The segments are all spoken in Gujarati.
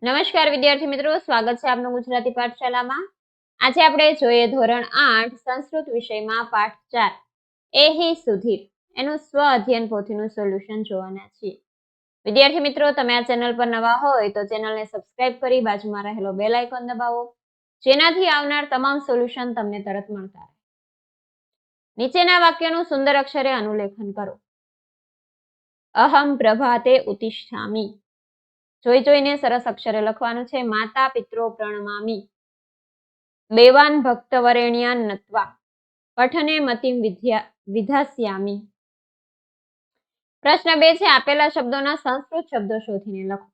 નમસ્કાર વિદ્યાર્થી મિત્રો, સ્વાગત છે આપનું ગુજરાતી પાઠશાલામાં। આજે આપણે જોઈએ ધોરણ 8 સંસ્કૃત વિષયમાં પાઠ 4 એહી સુધીર એનું સ્વ અધ્યયન પોથીનું સોલ્યુશન જોવાના છીએ। વિદ્યાર્થી મિત્રો, તમે આ ચેનલ પર નવા હોય તો ચેનલને સબસ્ક્રાઇબ કરી બાજુમાં રહેલો બેલ આઇકોન દબાવો, જેનાથી આવનાર તમામ સોલ્યુશન તમને તરત મળતા રહે। નીચેના વાક્યનું સુંદર અક્ષરે અનુલેખન કરો। અહમ પ્રભાતે ઉત્તિષ્ઠામિ, જોઈ જોઈને સરસ અક્ષરે લખવાનું છે। માતા પિત્રો પ્રણમામિ, દેવાન ભક્ત વરેણ્યાન નત્વા, પઠને મતિમ વિધાસ્યામિ। પ્રશ્ન 2 છે, આપેલા શબ્દોના સંસ્કૃત શબ્દો શોધીને લખો।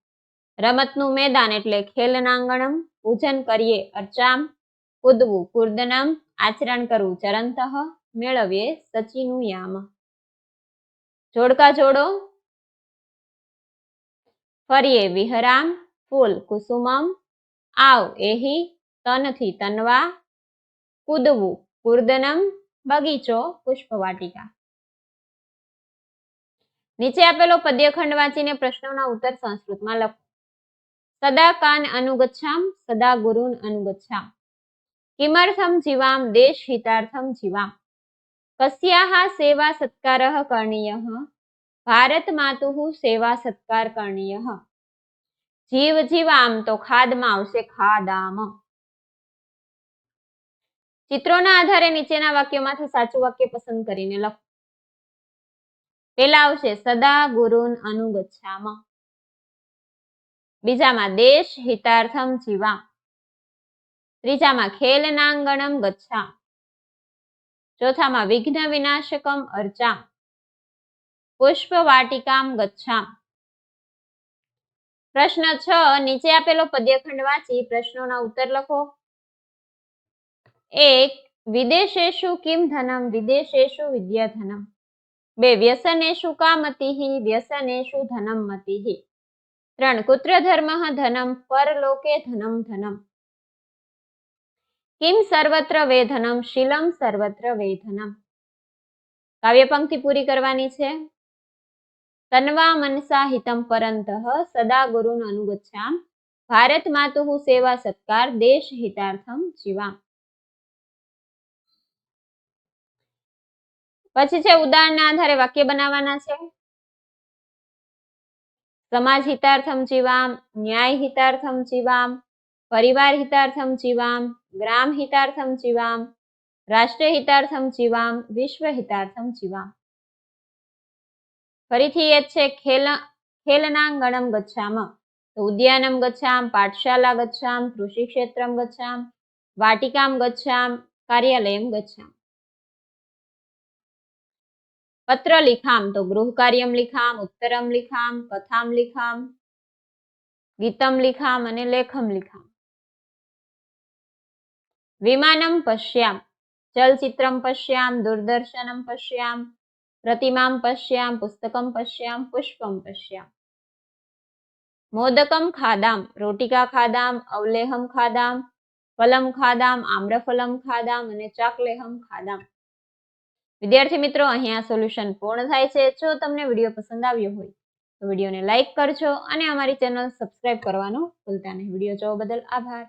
રમતનું મેદાન એટલે ખેલનાંગણમ, પૂજન કરીએ અર્ચામ, કૂદવું કૂર્દનમ, આચરણ કરવું ચરંતઃ, મેળવીએ સચિનું યામ। જોડકા જોડો। ફરીએ વિહરામ, ફૂલ કુસુમમ, આવ એહી, તનથી તનવા, કૂદવું કૂર્દનમ, બગીચો પુષ્પવાટિકા। નીચે આપેલો પદ્યખંડ વાંચીને પ્રશ્નોના ઉત્તર સંસ્કૃતમાં લખો। સદા કાન અનુગચ્છામ, સદા ગુરુન અનુગચ્છામ, કિમર્થમ જીવામ દેશ હિતાર્થમ જીવામ, કસ્યાહ સેવા સત્કારઃ કરણીયઃ, ભારત માતુઃ સેવા સત્કાર કરણીયઃ, જીવ જીવામ તો ખાદમાં આવશે ખાદામ। ચિત્રોના આધારે નીચેના વાક્યોમાંથી સાચું વાક્ય પસંદ કરીને લખો। પેલા આવશે સદા ગુરુન અનુગચ્છામ, બીજામાં દેશ હિતાર્થમ જીવામ, ત્રીજામાં ખેલનાંગણમ ગચ્છામ, ચોથામાં વિઘ્ન વિનાશકમ અર્ચામ, પુષ્પવાટિકામ ગચ્છામ। પ્રશ્ન 6, નીચે આપેલો પદ્યખંડ વાંચી પ્રશ્નોના ઉત્તર લખો। 1. વિદેશેષુ કિમ ધનમ, વિદેશેષુ વિદ્યાધનમ। 2. વ્યસનેષુ કા મતિઃ, વ્યસનેષુ ધનમ મતિઃ। 3. કુત્ર ધર્મઃ ધનમ, પરલોકે ધનમ ધનમ। કિમ સર્વત્ર વેધનમ, શીલમ સર્વત્ર વેધનમ। કાવ્ય પંક્તિ પૂરી કરવાની છે। તન્વા મનસા હિતમ પરંતઃ, સદા ગુરુન અનુગચ્છામ, ભારત માતુઃ સેવા સત્કાર, દેશ હિતાર્થમ જીવામ। પછી છે ઉદાહરણના આધારે વાક્ય બનાવવાના છે। સમાજ હિતાર્થમ જીવામ, ન્યાય હિતાર્થમ જીવામ, પરિવાર હિતાર્થમ જીવામ, ગ્રામ હિતાર્થમ જીવામ, રાષ્ટ્ર હિતાર્થમ જીવામ, વિશ્વ હિતાર્થમ જીવામ। ફરીથી એ છે ખેલનાંગણમ ગચ્છામ, તો ઉદ્યાનમ ગચ્છામ, પાઠશાલા ગચ્છામ, કૃષિ ક્ષેત્રમ ગચ્છામ, વાટિકામ ગચ્છામ, કાર્યાલયમ ગચ્છામ। પત્ર લિખામ, તો ગૃહ કાર્યમ લિખામ, ઉત્તરમ લિખામ, કથામ લિખામ, ગીતમ લિખામ અને લેખમ લિખામ। વિમાનમ પશ્યામ, ચલચિત્રમ પશ્યામ, દૂરદર્શનમ પશ્યામ, પ્રતિમામ પશ્યામ, પુસ્તકમ પશ્યામ, પુષ્પમ પશ્યામ। મોદકમ ખાદામ, રોટિકા ખાદામ, અવલેહમ ખાદામ, ફલમ ખાદામ, આમ્રફલમ ખાદામ અને ચાકલેહમ ખાદામ। વિદ્યાર્થી મિત્રો, અહીંયા સોલ્યુશન પૂર્ણ થાય છે। જો તમને વિડીયો પસંદ આવ્યો હોય તો વિડીયોને લાઈક કરજો અને અમારી ચેનલ સબસ્ક્રાઇબ કરવાનું ભૂલતા નહીં। વિડીયો જોવા બદલ આભાર।